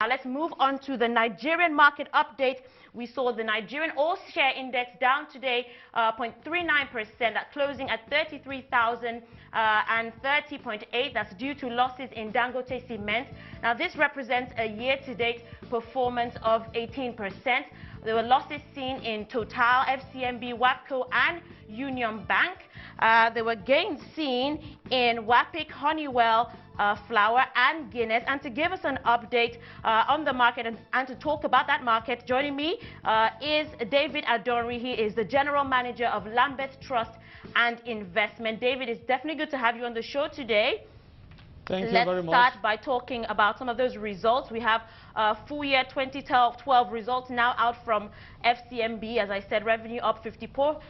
Now let's move on to the Nigerian market update. We saw the Nigerian all-share index down today 0.39%, closing at 33,030.8. That's due to losses in Dangote Cement. Now this represents a year-to-date performance of 18%. There were losses seen in Total, FCMB, WAPCO, and Union Bank. There were gains seen in WAPIC, Honeywell, Flour, and Guinness. And to give us an update on the market and to talk about that market, joining me is David Adonri. He is the General Manager of Lambeth Trust and Investment. David, it's definitely good to have you on the show today. Thank you very much. Let's start by talking about some of those results. We have full year 2012 results now out from FCMB. As I said, revenue up 54%,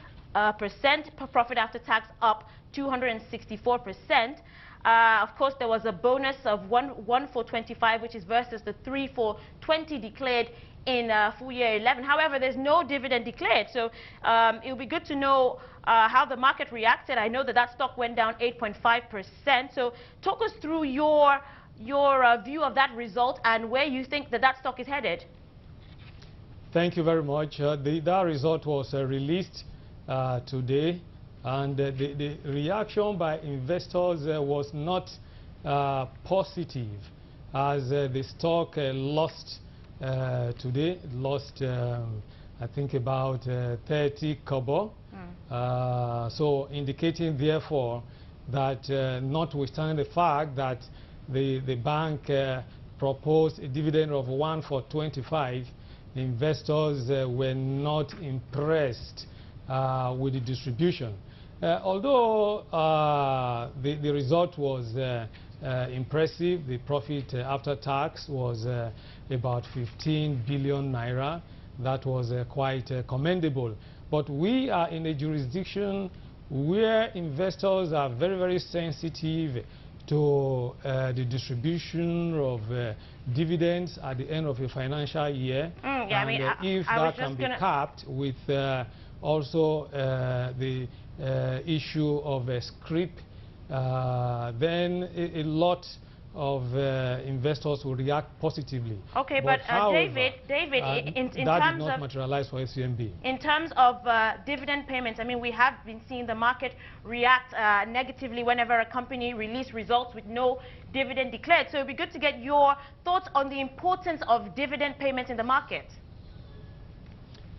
profit after tax up 264%. Of course, there was a bonus of 1 for 25, which is versus the 3 for 20 declared in full year 11. However, there's no dividend declared, so it will be good to know how the market reacted. I know that stock went down 8.5%. So talk us through your view of that result and where you think that stock is headed. Thank you very much. That result was released today, and the reaction by investors was not positive, as the stock lost today. It lost, I think, about 30 kobo. So indicating, therefore, that notwithstanding the fact that the bank proposed a dividend of 1 for 25, investors were not impressed with the distribution. Although the result was impressive, the profit after tax was about 15 billion naira. That was quite commendable. But we are in a jurisdiction where investors are very, very sensitive to the distribution of dividends at the end of a financial year. If that can be capped with also the issue of a scrip, then a lot of investors will react positively. Okay, but however, David, in terms did not materialize for FCMB. In terms of dividend payments, I mean, we have been seeing the market react negatively whenever a company releases results with no dividend declared. So it would be good to get your thoughts on the importance of dividend payments in the market.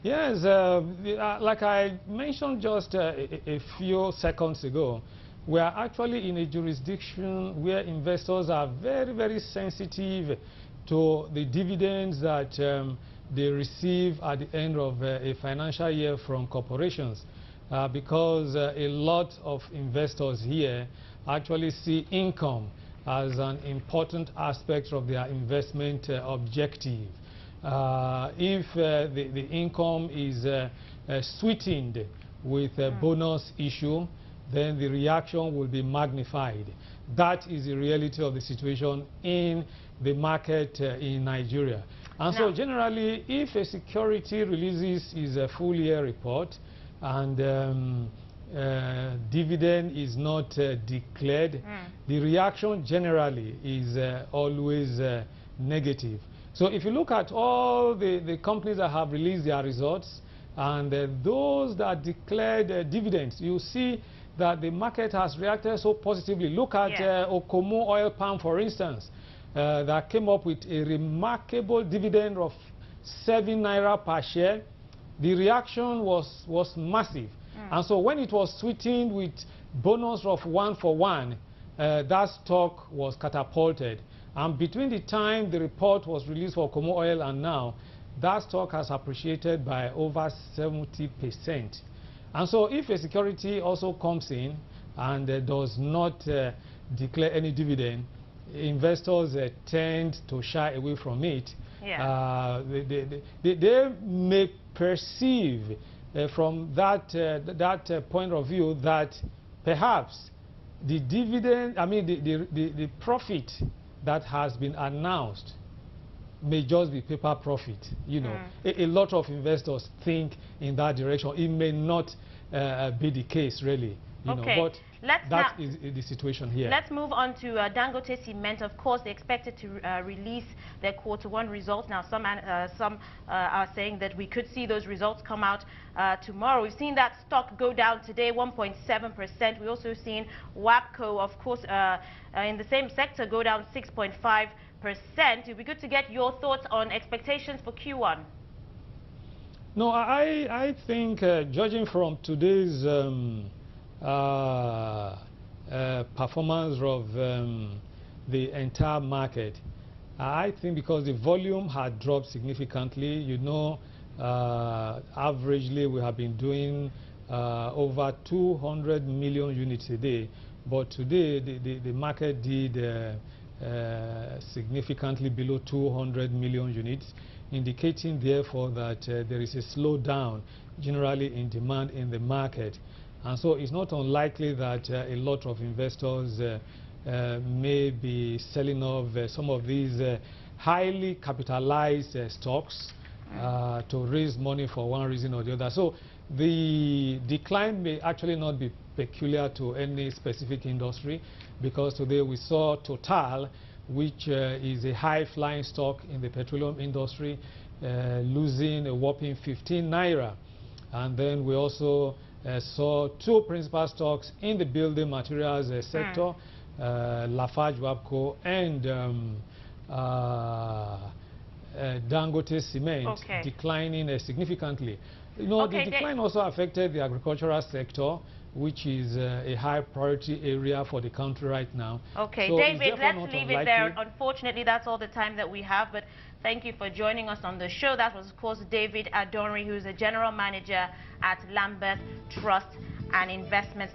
Yes, like I mentioned just a few seconds ago, we are actually in a jurisdiction where investors are very, very sensitive to the dividends that they receive at the end of a financial year from corporations, because a lot of investors here actually see income as an important aspect of their investment objective. If the income is sweetened with a bonus issue, then the reaction will be magnified. That is the reality of the situation in the market in Nigeria. And so generally, if a security releases its full year report and dividend is not declared, the reaction generally is always negative. So if you look at all the companies that have released their results and those that declared dividends, you see that the market has reacted so positively. Look at Okomu Oil Palm, for instance, that came up with a remarkable dividend of 7 naira per share. The reaction was massive. And so when it was sweetened with bonus of 1 for 1, that stock was catapulted. And between the time the report was released for Okomu Oil and now, that stock has appreciated by over 70%. And so if a security also comes in and does not declare any dividend, investors tend to shy away from it. They may perceive from that point of view that perhaps the dividend, the profit that has been announced may just be paper profit. You know, a lot of investors think in that direction. It may not be the case, really. Okay. But that is the situation here. Let's move on to Dangote Cement. Of course, they expected to release their quarter-1 results. Now, some are saying that we could see those results come out tomorrow. We've seen that stock go down today, 1.7%. We've also seen WAPCO, of course, in the same sector, go down 6.5%. It would be good to get your thoughts on expectations for Q1. No, I think, judging from today's performance of the entire market, I think because the volume had dropped significantly, you know, averagely we have been doing over 200 million units a day, but today the market did significantly below 200 million units, indicating therefore that there is a slowdown generally in demand in the market. And so it's not unlikely that a lot of investors may be selling off some of these highly capitalized stocks to raise money for one reason or the other. So the decline may actually not be peculiar to any specific industry, because today we saw Total, which is a high-flying stock in the petroleum industry, losing a whopping 15 naira. And then we also saw two principal stocks in the building materials sector, Lafarge WAPCO and Dangote Cement, declining significantly. You know, the decline also affected the agricultural sector, which is a high priority area for the country right now. Okay, so David, let's leave it there. Unfortunately, that's all the time that we have, but thank you for joining us on the show. That was, of course, David Adonri, who's a general manager at Lambeth Trust and Investments. Now,